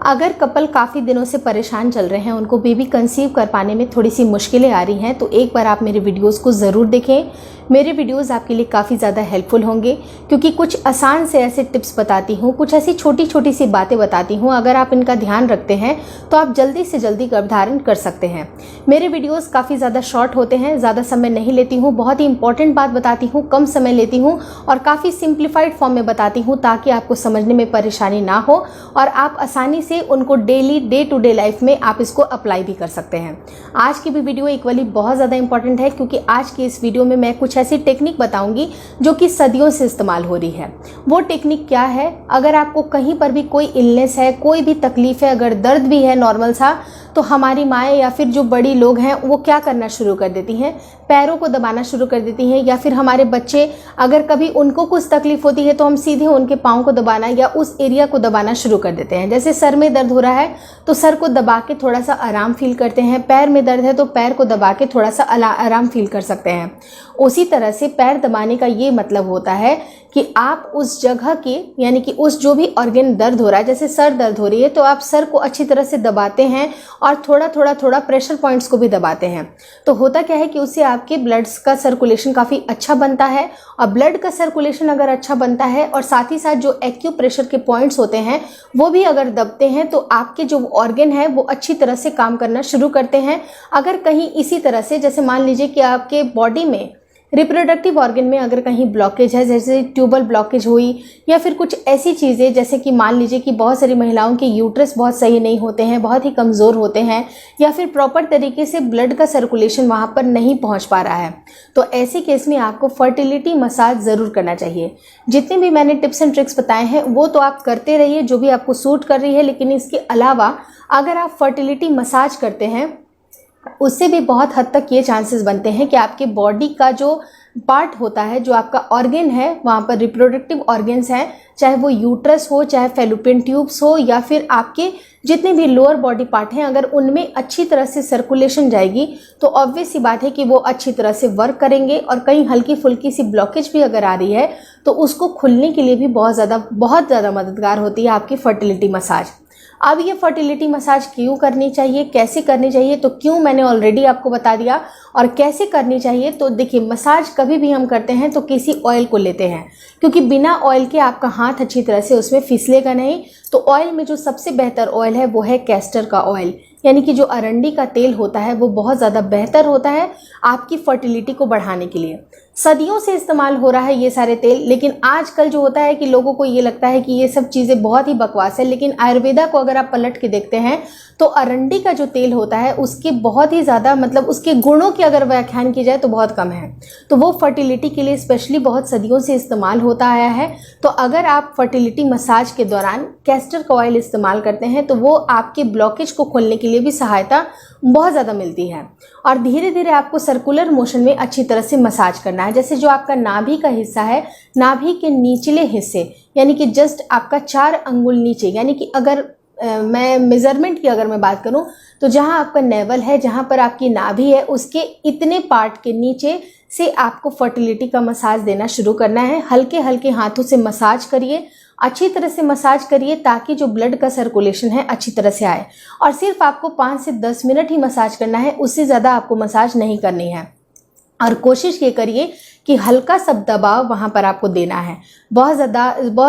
अगर कपल काफ़ी दिनों से परेशान चल रहे हैं, उनको बेबी कंसीव कर पाने में थोड़ी सी मुश्किलें आ रही हैं, तो एक बार आप मेरे वीडियोस को ज़रूर देखें। मेरे वीडियोस आपके लिए काफ़ी ज़्यादा हेल्पफुल होंगे, क्योंकि कुछ आसान से ऐसे टिप्स बताती हूँ, कुछ ऐसी छोटी छोटी सी बातें बताती हूँ। अगर आप इनका ध्यान रखते हैं तो आप जल्दी से जल्दी गर्भधारण कर सकते हैं। मेरे वीडियोज़ काफ़ी ज़्यादा शॉर्ट होते हैं, ज़्यादा समय नहीं लेती हूँ, बहुत ही इंपॉर्टेंट बात बताती हूँ, कम समय लेती हूँ और काफ़ी सिंप्लीफाइड फॉर्म में बताती हूँ, ताकि आपको समझने में परेशानी ना हो और आप आसानी से उनको daily day to day life में आप इसको अप्लाई भी कर सकते हैं। आज की भी वीडियो इक्वली बहुत ज़्यादा इंपॉर्टेंट है, क्योंकि आज की इस वीडियो में मैं कुछ ऐसी टेक्निक बताऊंगी जो कि सदियों से इस्तेमाल हो रही है। वो टेक्निक क्या है? अगर आपको कहीं पर भी कोई इलनेस है, कोई भी तकलीफ है, अगर दर्द भी है नॉर्मल सा, तो हमारी माएँ या फिर जो बड़ी लोग हैं वो क्या करना शुरू कर देती हैं? पैरों को दबाना शुरू कर देती हैं। या फिर हमारे बच्चे, अगर कभी उनको कुछ तकलीफ होती है तो हम सीधे उनके पाँव को दबाना या उस एरिया को दबाना शुरू कर देते हैं। जैसे सर में दर्द हो रहा है तो सर को दबा के थोड़ा सा आराम फील करते हैं, पैर में दर्द है तो पैर को दबा के थोड़ा सा आराम फील कर सकते हैं। उसी तरह से पैर दबाने का ये मतलब होता है कि आप उस जगह के, यानी कि उस जो भी ऑर्गन दर्द हो रहा है, जैसे सर दर्द हो रही है तो आप सर को अच्छी तरह से दबाते हैं और थोड़ा प्रेशर पॉइंट्स को भी दबाते हैं। तो होता क्या है कि उससे आपके ब्लड्स का सर्कुलेशन काफ़ी अच्छा बनता है, और ब्लड का सर्कुलेशन अगर अच्छा बनता है और साथ ही साथ जो एक्यूप्रेशर के पॉइंट्स होते हैं वो भी अगर दबते हैं, तो आपके जो ऑर्गन है वो अच्छी तरह से काम करना शुरू करते हैं। अगर कहीं इसी तरह से, जैसे मान लीजिए कि आपके बॉडी में रिप्रोडक्टिव ऑर्गन में अगर कहीं ब्लॉकेज है, जैसे ट्यूबल ब्लॉकेज हुई या फिर कुछ ऐसी चीज़ें, जैसे कि मान लीजिए कि बहुत सारी महिलाओं के यूट्रस बहुत सही नहीं होते हैं, बहुत ही कमज़ोर होते हैं, या फिर प्रॉपर तरीके से ब्लड का सर्कुलेशन वहाँ पर नहीं पहुँच पा रहा है, तो ऐसे केस में आपको फर्टिलिटी मसाज ज़रूर करना चाहिए। जितने भी मैंने टिप्स एंड ट्रिक्स बताए हैं वो तो आप करते रहिए जो भी आपको सूट कर रही है, लेकिन इसके अलावा अगर आप फर्टिलिटी मसाज करते हैं उससे भी बहुत हद तक ये चांसेस बनते हैं कि आपके बॉडी का जो पार्ट होता है, जो आपका ऑर्गन है, वहाँ पर रिप्रोडक्टिव ऑर्गन्स हैं, चाहे वो यूट्रस हो, चाहे फेलोपियन ट्यूब्स हो, या फिर आपके जितने भी लोअर बॉडी पार्ट हैं, अगर उनमें अच्छी तरह से सर्कुलेशन जाएगी तो ऑब्वियस सी बात है कि वो अच्छी तरह से वर्क करेंगे। और कहीं हल्की फुल्की सी ब्लॉकेज भी अगर आ रही है तो उसको खुलने के लिए भी बहुत ज़्यादा मददगार होती है आपकी फर्टिलिटी मसाज। अब ये फर्टिलिटी मसाज क्यों करनी चाहिए, कैसे करनी चाहिए, तो क्यों मैंने ऑलरेडी आपको बता दिया, और कैसे करनी चाहिए। तो देखिए, मसाज कभी भी हम करते हैं तो किसी ऑयल को लेते हैं, क्योंकि बिना ऑयल के आपका हाथ अच्छी तरह से उसमें फिसलेगा नहीं। तो ऑयल में जो सबसे बेहतर ऑयल है वो है कैस्टर का ऑयल, यानी कि जो अरंडी का तेल होता है वो बहुत ज़्यादा बेहतर होता है आपकी फर्टिलिटी को बढ़ाने के लिए। सदियों से इस्तेमाल हो रहा है ये सारे तेल, लेकिन आजकल जो होता है कि लोगों को ये लगता है कि ये सब चीज़ें बहुत ही बकवास है, लेकिन आयुर्वेदा को अगर आप पलट के देखते हैं तो अरंडी का जो तेल होता है उसके बहुत ही ज़्यादा, मतलब उसके गुणों की अगर व्याख्यान की जाए तो बहुत कम है। तो वो फर्टिलिटी के लिए स्पेशली बहुत सदियों से इस्तेमाल होता आया है। तो अगर आप फर्टिलिटी मसाज के दौरान कैस्टर का ऑयल इस्तेमाल करते हैं तो वो आपके ब्लॉकेज को खोलने के लिए भी सहायता बहुत ज़्यादा मिलती है। और धीरे धीरे आपको सर्कुलर मोशन में अच्छी तरह से मसाज करना है। जैसे जो आपका नाभि का हिस्सा है, नाभि के निचले हिस्से, यानी कि जस्ट आपका 4 अंगुल नीचे, यानी कि अगर मैं मेजरमेंट की अगर मैं बात करूं तो जहां आपका नेवल है, जहां पर आपकी नाभि है, उसके इतने पार्ट के नीचे से आपको फर्टिलिटी का मसाज देना शुरू करना है। हल्के हल्के हाथों से मसाज करिए, अच्छी तरह से मसाज करिए, ताकि जो ब्लड का सर्कुलेशन है अच्छी तरह से आए। और सिर्फ आपको 5 से 10 मिनट ही मसाज करना है, उससे ज़्यादा आपको मसाज नहीं करनी है। और कोशिश ये करिए कि हल्का सा दबाव वहाँ पर आपको देना है। बहुत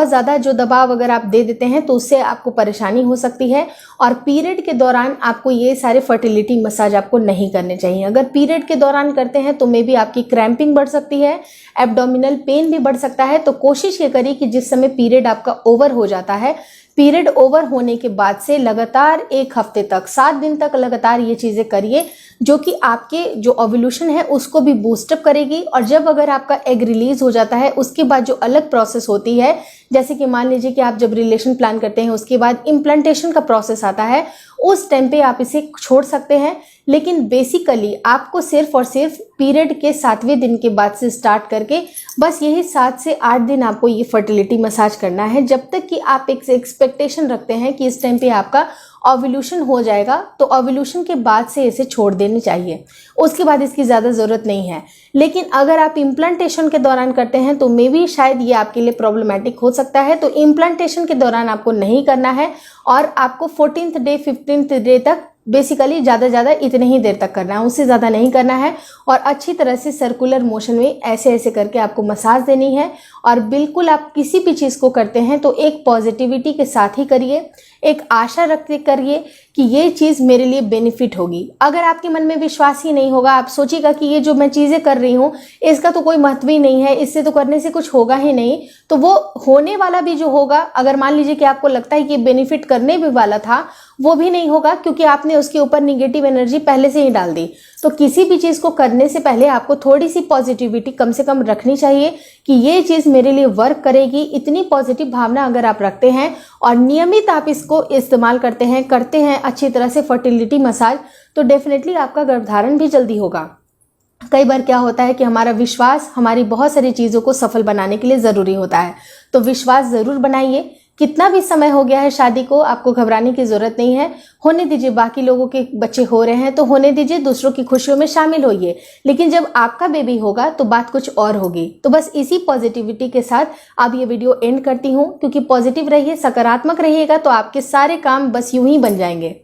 ज़्यादा जो दबाव अगर आप दे देते हैं तो उससे आपको परेशानी हो सकती है। और पीरियड के दौरान आपको ये सारे फर्टिलिटी मसाज आपको नहीं करने चाहिए। अगर पीरियड के दौरान करते हैं तो मे बी आपकी क्रैम्पिंग बढ़ सकती है, एब्डोमिनल पेन भी बढ़ सकता है। तो कोशिश ये करिए कि जिस समय पीरियड आपका ओवर हो जाता है, पीरियड ओवर होने के बाद से लगातार 1 हफ्ते तक, 7 दिन तक लगातार ये चीज़ें करिए, जो कि आपके जो ओव्यूलेशन है उसको भी बूस्टअप करेगी। और जब अगर आपका एग रिलीज हो जाता है उसके बाद जो अलग प्रोसेस होती है, जैसे कि मान लीजिए कि आप जब रिलेशन प्लान करते हैं उसके बाद इम्प्लांटेशन का प्रोसेस आता है, उस टाइम पे आप इसे छोड़ सकते हैं। लेकिन बेसिकली आपको सिर्फ और सिर्फ पीरियड के 7वें दिन के बाद से स्टार्ट करके बस यही 7 से 8 दिन आपको ये फर्टिलिटी मसाज करना है, जब तक कि आप एक एक्सपेक्टेशन रखते हैं कि इस टाइम पे आपका ओव्यूलेशन हो जाएगा। तो ओव्यूलेशन के बाद से इसे छोड़ देनी चाहिए, उसके बाद इसकी ज़्यादा ज़रूरत नहीं है। लेकिन अगर आप इम्प्लांटेशन के दौरान करते हैं तो मे बी शायद ये आपके लिए प्रॉब्लमेटिक हो सकता है। तो इम्प्लांटेशन के दौरान आपको नहीं करना है और आपको 14th डे 15th डे तक बेसिकली ज़्यादा इतने ही देर तक करना है, उससे ज़्यादा नहीं करना है। और अच्छी तरह से सर्कुलर मोशन में ऐसे करके आपको मसाज देनी है। और बिल्कुल आप किसी भी चीज़ को करते हैं तो एक पॉजिटिविटी के साथ ही करिए, एक आशा रखते करिए कि ये चीज़ मेरे लिए बेनिफिट होगी। अगर आपके मन में विश्वास ही नहीं होगा, आप सोचिएगा कि ये जो मैं चीज़ें कर रही हूँ इसका तो कोई महत्व ही नहीं है, इससे तो करने से कुछ होगा ही नहीं, तो वो होने वाला भी जो होगा, अगर मान लीजिए कि आपको लगता है कि बेनिफिट करने भी वाला था, वो भी नहीं होगा, क्योंकि आपने उसके ऊपर निगेटिव एनर्जी पहले से ही डाल दी। तो किसी भी चीज़ को करने से पहले आपको थोड़ी सी पॉजिटिविटी कम से कम रखनी चाहिए कि ये चीज़ मेरे लिए वर्क करेगी। इतनी पॉजिटिव भावना अगर आप रखते हैं और नियमित आप इसको इस्तेमाल करते हैं अच्छी तरह से फर्टिलिटी मसाज, तो डेफिनेटली आपका गर्भधारण भी जल्दी होगा। कई बार क्या होता है कि हमारा विश्वास हमारी बहुत सारी चीज़ों को सफल बनाने के लिए ज़रूरी होता है। तो विश्वास ज़रूर बनाइए। कितना भी समय हो गया है शादी को, आपको घबराने की ज़रूरत नहीं है, होने दीजिए। बाकी लोगों के बच्चे हो रहे हैं तो होने दीजिए, दूसरों की खुशियों में शामिल होइए। लेकिन जब आपका बेबी होगा तो बात कुछ और होगी। तो बस इसी पॉजिटिविटी के साथ अब ये वीडियो एंड करती हूँ, क्योंकि पॉजिटिव रहिए, सकारात्मक रहिएगा तो आपके सारे काम बस यूं ही बन जाएंगे।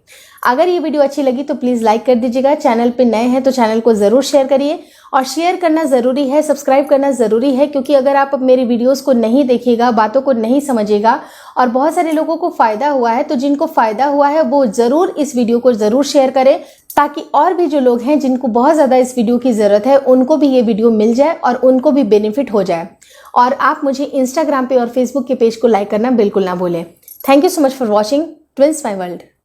अगर ये वीडियो अच्छी लगी तो प्लीज़ लाइक कर दीजिएगा। चैनल पे नए हैं तो चैनल को ज़रूर शेयर करिए, और शेयर करना ज़रूरी है, सब्सक्राइब करना ज़रूरी है, क्योंकि अगर आप मेरी वीडियोस को नहीं देखिएगा, बातों को नहीं समझिएगा और बहुत सारे लोगों को फ़ायदा हुआ है, तो जिनको फ़ायदा हुआ है वो ज़रूर इस वीडियो को ज़रूर शेयर करें, ताकि और भी जो लोग हैं जिनको बहुत ज़्यादा इस वीडियो की ज़रूरत है उनको भी ये वीडियो मिल जाए और उनको भी बेनिफिट हो जाए। और आप मुझे इंस्टाग्राम पे और फेसबुक के पेज को लाइक करना बिल्कुल ना भूलें। Thank you so much for watching twins my world.